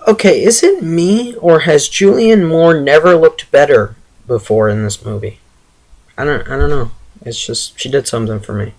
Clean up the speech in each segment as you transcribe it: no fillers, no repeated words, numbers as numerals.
Okay, is it me, or has Julianne Moore never looked better before in this movie? I don't know. It's just, she did something for me.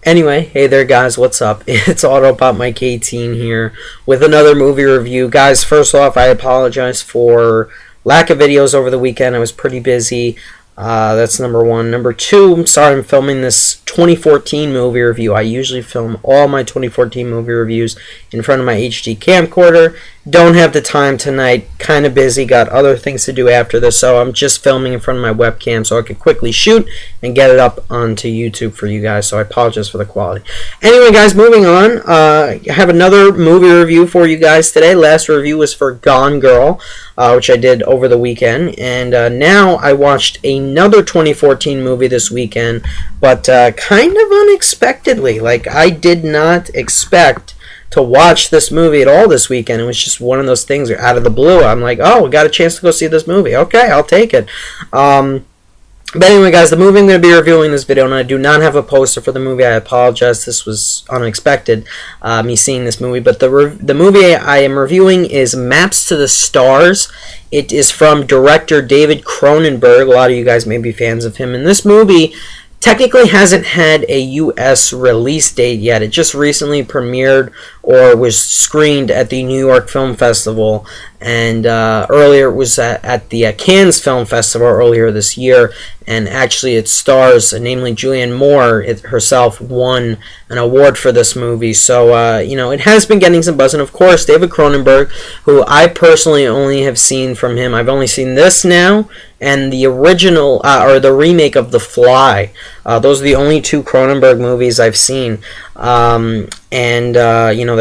Anyway, hey there guys, what's up? It's Autobot Mike 18 here with another movie review. Guys, first off, I apologize for lack of videos over the weekend. I was pretty busy. That's number one. Number two, I'm sorry I'm filming this 2014 movie review. I usually film all my 2014 movie reviews in front of my HD camcorder. Don't have the time tonight. Kind of busy. Got other things to do after this, so I'm just filming in front of my webcam so I can quickly shoot and get it up onto YouTube for you guys. So I apologize for the quality. Anyway, guys, moving on. I have another movie review for you guys today. Last review was for Gone Girl, which I did over the weekend, and now I watched another 2014 movie this weekend, but kind of unexpectedly. Like, I did not expect to watch this movie at all this weekend. It was just one of those things out of the blue. I'm like, oh, we got a chance to go see this movie. Okay, I'll take it. But anyway, guys, the movie I'm going to be reviewing in this video, and I do not have a poster for the movie. I apologize. This was unexpected, me seeing this movie. But the movie I am reviewing is Maps to the Stars. It is from director David Cronenberg. A lot of you guys may be fans of him. And this movie technically hasn't had a U.S. release date yet. It just recently premiered or was screened at the New York Film Festival, and earlier it was at the Cannes Film Festival earlier this year, and actually it stars, namely Julianne Moore herself, won an award for this movie. So, it has been getting some buzz, and of course David Cronenberg, who I personally only have seen from him. I've only seen this now, and the original, or the remake of The Fly. Those are the only two Cronenberg movies I've seen. There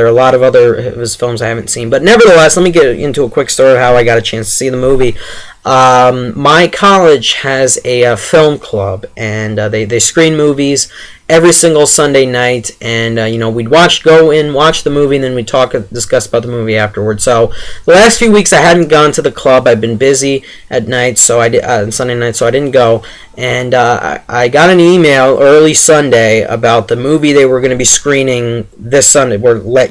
are a lot of other of his films I haven't seen. But nevertheless, let me get into a quick story of how I got a chance to see the movie. My college has a film club, and they screen movies every single Sunday night, and we'd go in, watch the movie, and then we'd discuss about the movie afterwards. So the last few weeks I hadn't gone to the club. I've been busy at night, so on Sunday night, so I didn't go. And I got an email early Sunday about the movie they were going to be screening this Sunday,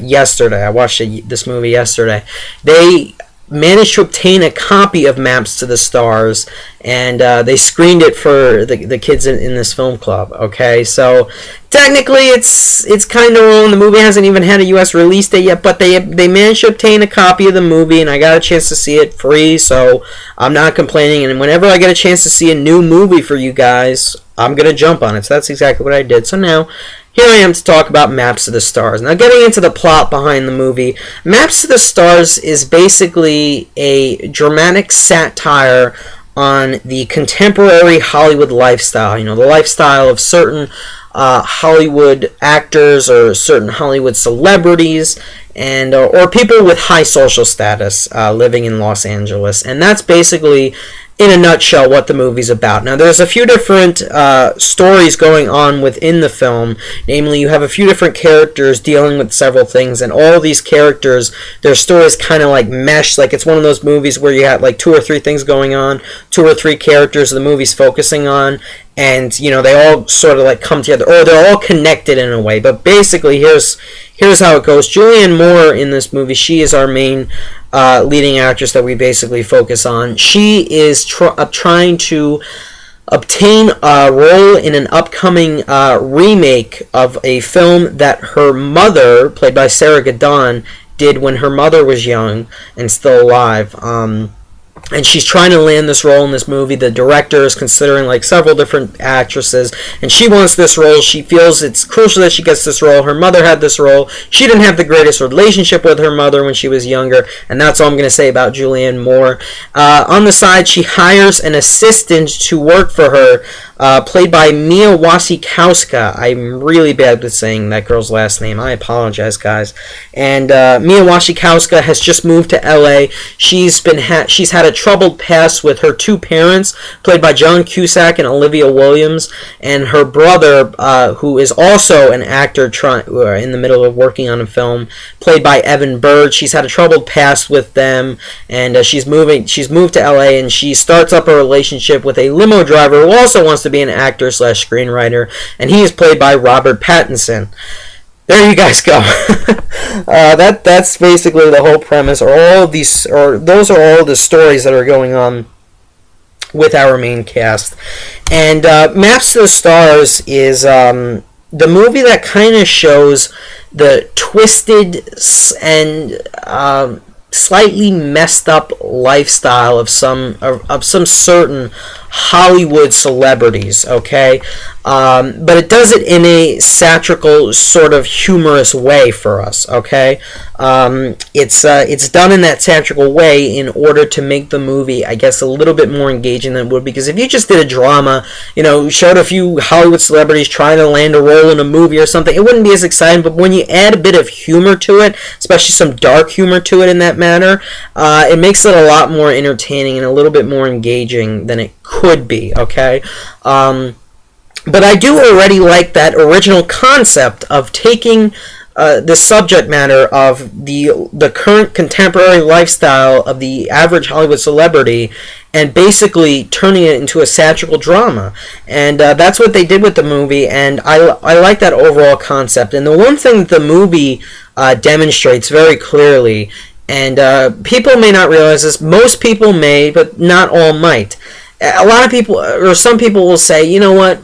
yesterday. I watched this movie yesterday. They managed to obtain a copy of Maps to the Stars, and they screened it for the kids in this film club. Okay, so technically it's kind of wrong. The movie hasn't even had a U.S. release date yet, but they managed to obtain a copy of the movie, and I got a chance to see it free, so I'm not complaining. And whenever I get a chance to see a new movie for you guys, I'm going to jump on it. So that's exactly what I did. So now, here I am to talk about Maps to the Stars. Now, getting into the plot behind the movie, Maps to the Stars is basically a dramatic satire on the contemporary Hollywood lifestyle. The lifestyle of certain Hollywood actors or certain Hollywood celebrities, and or people with high social status living in Los Angeles. And that's basically, in a nutshell, what the movie's about. Now, there's a few different stories going on within the film. Namely, you have a few different characters dealing with several things, and all these characters, their stories kind of like mesh. Like, it's one of those movies where you have like 2 or 3 things going on, 2 or 3 characters the movie's focusing on, and they all sort of like come together, or they're all connected in a way. But basically, here's how it goes. Julianne Moore in this movie, she is our main leading actress that we basically focus on. She is trying to obtain a role in an upcoming remake of a film that her mother, played by Sarah Gadon, did when her mother was young and still alive. And she's trying to land this role in this movie. The director is considering like several different actresses, and she wants this role. She feels it's crucial that she gets this role. Her mother had this role. She didn't have the greatest relationship with her mother when she was younger, and that's all I'm going to say about Julianne Moore. On the side, she hires an assistant to work for her, played by Mia Wasikowska. I'm really bad with saying that girl's last name. I apologize, guys. And Mia Wasikowska has just moved to L.A. She's had a troubled past with her 2 parents, played by John Cusack and Olivia Williams, and her brother, who is also an actor in the middle of working on a film, played by Evan Bird. She's had a troubled past with them, and she's moved to LA, and she starts up a relationship with a limo driver who also wants to be an actor / screenwriter, and he is played by Robert Pattinson. there you guys go. That's basically the whole premise, or all of these, or those are all the stories that are going on with our main cast. And Maps to the Stars is the movie that kind of shows the twisted and slightly messed up lifestyle of some certain Hollywood celebrities, okay? But it does it in a satirical, sort of humorous way for us, okay? It's done in that satirical way in order to make the movie, I guess, a little bit more engaging than it would, because if you just did a drama, showed a few Hollywood celebrities trying to land a role in a movie or something, it wouldn't be as exciting. But when you add a bit of humor to it, especially some dark humor to it in that manner, it makes it a lot more entertaining and a little bit more engaging than it could be, okay? But I do already like that original concept of taking the subject matter of the current contemporary lifestyle of the average Hollywood celebrity and basically turning it into a satirical drama. And that's what they did with the movie, and I like that overall concept. And the one thing that the movie demonstrates very clearly, and people may not realize this, most people may, but not all might. A lot of people, or some people will say, you know what,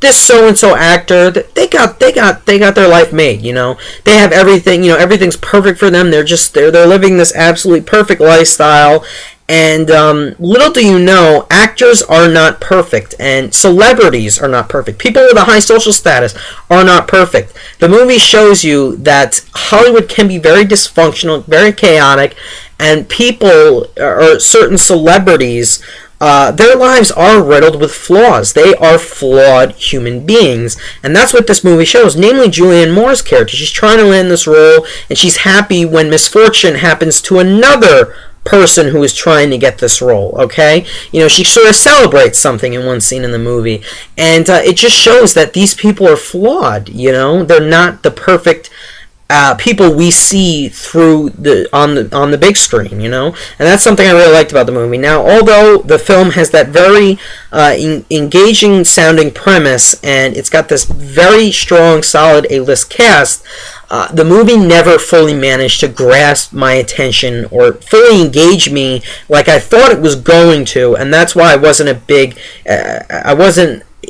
this so-and-so actor, they got their life made, They have everything, everything's perfect for them. They're living this absolutely perfect lifestyle. And little do you know, actors are not perfect, and celebrities are not perfect. People with a high social status are not perfect. The movie shows you that Hollywood can be very dysfunctional, very chaotic, and people, or certain celebrities, their lives are riddled with flaws. They are flawed human beings. And that's what this movie shows. Namely, Julianne Moore's character. She's trying to land this role, and she's happy when misfortune happens to another person who is trying to get this role, okay? She sort of celebrates something in one scene in the movie. And it just shows that these people are flawed, They're not the perfect people we see through on the big screen, and that's something I really liked about the movie. Now, although the film has that very engaging sounding premise, and it's got this very strong, solid A-list cast, the movie never fully managed to grasp my attention or fully engage me like I thought it was going to, and that's why I wasn't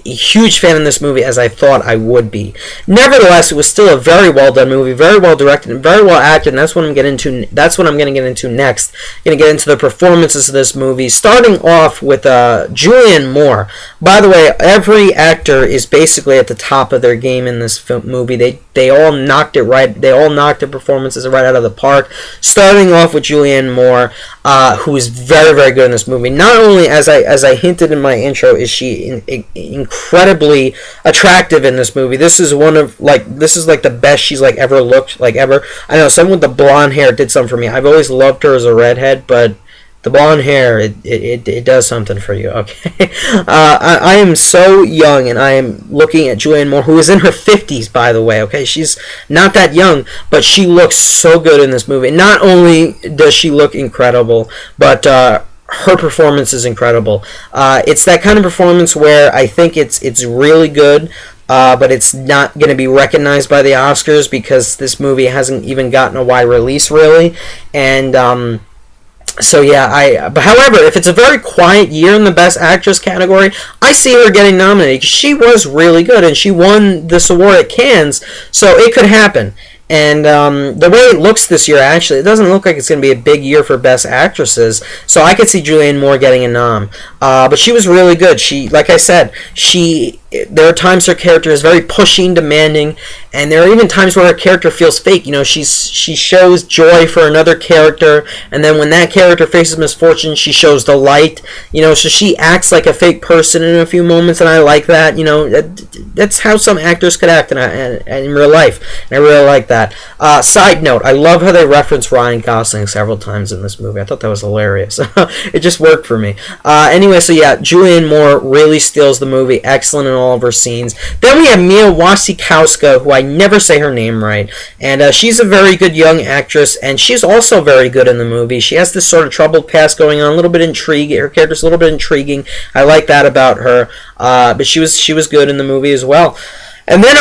a huge fan of this movie as I thought I would be. Nevertheless, it was still a very well done movie, very well directed, and very well acted. And that's what I'm going to get into next. I'm going to get into the performances of this movie, starting off with Julianne Moore. By the way, every actor is basically at the top of their game in this movie. They all knocked it right. They all knocked their performances right out of the park. Starting off with Julianne Moore, who is very, very good in this movie. Not only, as I hinted in my intro, is she incredibly attractive in this movie. This is the best she's ever looked, ever. I know someone with the blonde hair did something for me. I've always loved her as a redhead, but the blonde hair, it does something for you, okay? I am so young, and I am looking at Julianne Moore, who is in her 50s, by the way, okay? She's not that young, but she looks so good in this movie. Not only does she look incredible, but her performance is incredible. It's that kind of performance where I think it's really good, but it's not going to be recognized by the Oscars because this movie hasn't even gotten a wide release, really. And so yeah, but however, if it's a very quiet year in the Best Actress category, I see her getting nominated because she was really good and she won this award at Cannes, so it could happen. And the way it looks this year, actually, it doesn't look like it's going to be a big year for Best Actresses. So I could see Julianne Moore getting a nom. But she was really good. Like I said, there are times her character is very pushy and demanding, and there are even times where her character feels fake. She shows joy for another character, and then when that character faces misfortune, she shows the light. So she acts like a fake person in a few moments, and I like that. That's how some actors could act in real life, and I really like that. Side note, I love how they reference Ryan Gosling several times in this movie. I thought that was hilarious. It just worked for me. Anyway, so yeah, Julianne Moore really steals the movie. Excellent in all of her scenes. Then we have Mia Wasikowska, who I never say her name right, and she's a very good young actress, and she's also very good in the movie. She has this sort of troubled past going on, a little bit intriguing. Her character's a little bit intriguing. I like that about her. But she was good in the movie as well. And then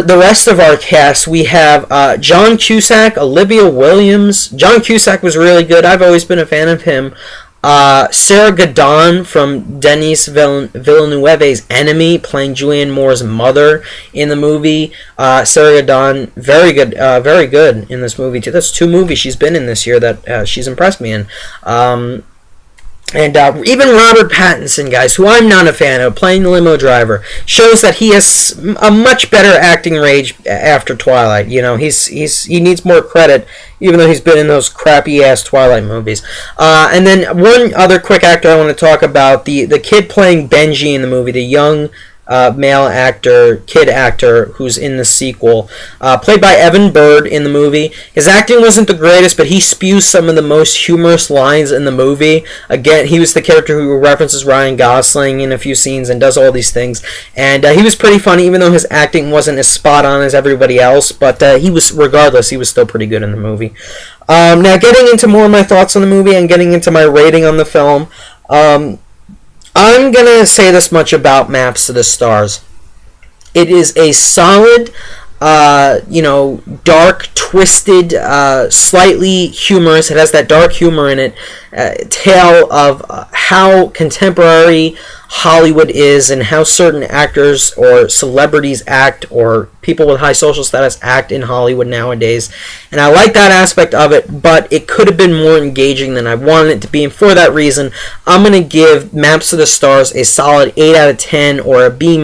the rest of our cast, we have John Cusack, Olivia Williams. John Cusack was really good. I've always been a fan of him. Sarah Gadon from Denis Villeneuve's Enemy, playing Julianne Moore's mother in the movie. Sarah Gadon, very good in this movie too. That's 2 movies she's been in this year that she's impressed me in. And even Robert Pattinson, guys, who I'm not a fan of, playing the limo driver, shows that he has a much better acting range after Twilight. You know, he needs more credit, even though he's been in those crappy ass Twilight movies. And then one other quick actor I want to talk about, the kid playing Benji in the movie, the young male actor, kid actor, who's in the sequel, played by Evan Bird in the movie. His acting wasn't the greatest, but he spews some of the most humorous lines in the movie. Again, he was the character who references Ryan Gosling in a few scenes and does all these things. And he was pretty funny, even though his acting wasn't as spot on as everybody else. But he was still pretty good in the movie. Now, getting into more of my thoughts on the movie and getting into my rating on the film. I'm going to say this much about Maps to the Stars. It is a solid, dark, twisted, slightly humorous, it has that dark humor in it, tale of how contemporary Hollywood is and how certain actors or celebrities act, or people with high social status act in Hollywood nowadays. And I like that aspect of it, but it could have been more engaging than I wanted it to be. And for that reason, I'm going to give Maps to the Stars a solid 8 out of 10 or a B-.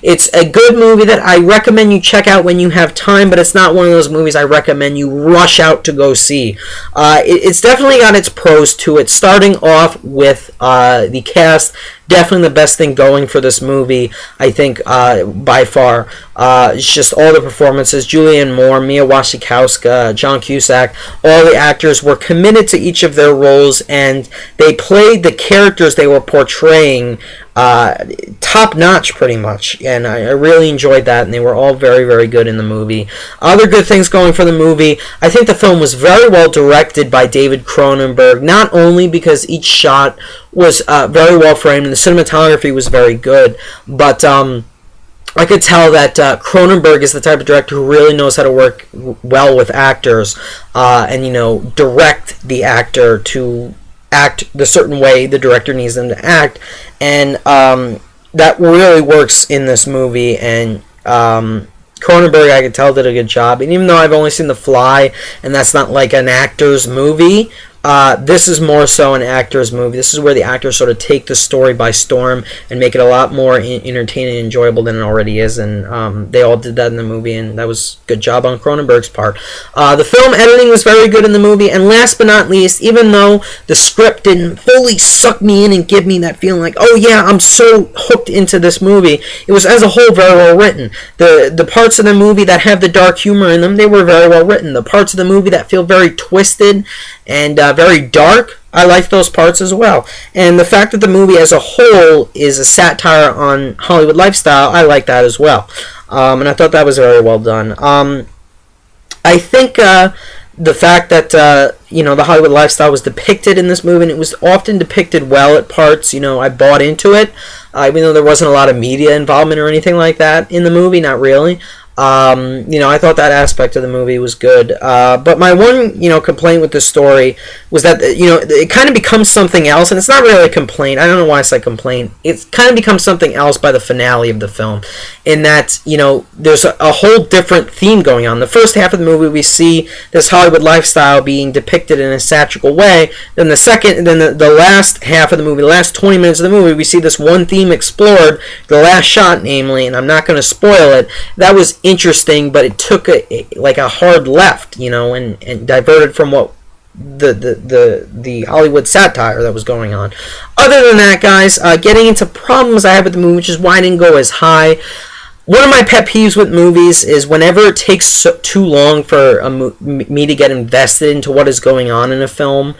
It's a good movie that I recommend you check out when you have time, but it's not one of those movies I recommend you rush out to go see. It's definitely got its pros to it, starting off with the cast. Definitely the best thing going for this movie, I think, by far. It's just all the performances. Julianne Moore, Mia Wasikowska, John Cusack, all the actors were committed to each of their roles, and they played the characters they were portraying top-notch, pretty much. And I really enjoyed that, and they were all very, very good in the movie. Other good things going for the movie, I think the film was very well directed by David Cronenberg, not only because each shot was very well framed and the cinematography was very good, but I could tell that Cronenberg is the type of director who really knows how to work well with actors and, direct the actor to act the certain way the director needs them to act, and that really works in this movie. And Cronenberg, I could tell, did a good job. And even though I've only seen The Fly, and that's not like an actor's movie, this is more so an actor's movie. This is where the actors sort of take the story by storm and make it a lot more entertaining and enjoyable than it already is, and they all did that in the movie, and that was a good job on Cronenberg's part. The film editing was very good in the movie, and last but not least, even though the script didn't fully suck me in and give me that feeling like, oh yeah, I'm so hooked into this movie, it was as a whole very well written. The parts of the movie that have the dark humor in them, they were very well written. The parts of the movie that feel very twisted and very dark, I like those parts as well. And the fact that the movie as a whole is a satire on Hollywood lifestyle, I like that as well. And I thought that was very well done. I think the fact that the Hollywood lifestyle was depicted in this movie, and it was often depicted well at parts, I bought into it, even though there wasn't a lot of media involvement or anything like that in the movie, not really. I thought that aspect of the movie was good. But my one, complaint with the story was that, it kind of becomes something else, and it's not really a complaint. I don't know why I say complaint. It kind of becomes something else by the finale of the film, in that, there's a whole different theme going on. The first half of the movie, we see this Hollywood lifestyle being depicted in a satirical way. Then the last half of the movie, the last 20 minutes of the movie, we see this one theme explored, the last shot, namely, and I'm not going to spoil it. That was interesting, but it took a hard left, and diverted from what the Hollywood satire that was going on. Other than that, guys, getting into problems I have with the movie, which is why I didn't go as high. One of my pet peeves with movies is whenever it takes too long for me to get invested into what is going on in a film,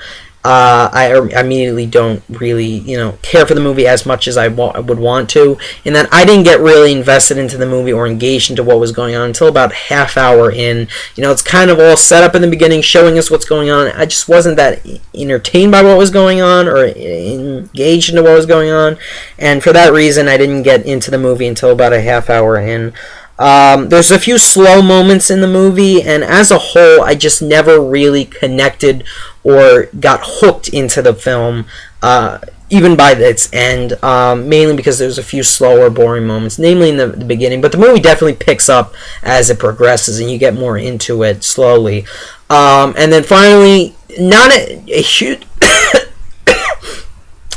I immediately don't really, care for the movie as much as I would want to, and then I didn't get really invested into the movie or engaged into what was going on until about half hour in. It's kind of all set up in the beginning, showing us what's going on. I just wasn't that entertained by what was going on or engaged into what was going on, and for that reason, I didn't get into the movie until about a half hour in. There's a few slow moments in the movie, and as a whole, I just never really connected or got hooked into the film, even by its end, mainly because there's a few slower, boring moments, namely in the beginning, but the movie definitely picks up as it progresses, and you get more into it slowly. And then finally, not a huge...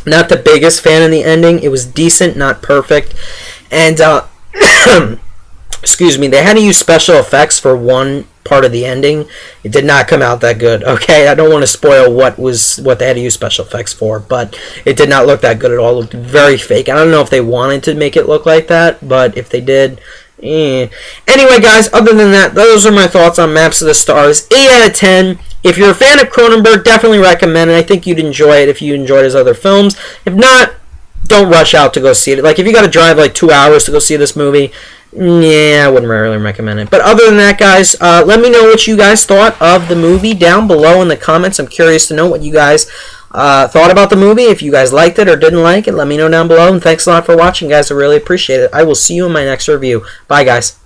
not the biggest fan of the ending. It was decent, not perfect, and... excuse me, they had to use special effects for one part of the ending. It did not come out that good. Okay, I don't want to spoil what they had to use special effects for, but it did not look that good at all. It looked very fake. I don't know if they wanted to make it look like that, but if they did, Anyway, guys, other than that, those are my thoughts on Maps of the Stars. 8 out of 10. If you're a fan of Cronenberg, definitely recommend it. I think you'd enjoy it if you enjoyed his other films. If not, don't rush out to go see it. Like, if you got to drive like 2 hours to go see this movie, yeah, I wouldn't really recommend it. But other than that, guys, let me know what you guys thought of the movie down below in the comments. I'm curious to know what you guys thought about the movie. If you guys liked it or didn't like it, let me know down below. And thanks a lot for watching, guys. I really appreciate it. I will see you in my next review. Bye, guys.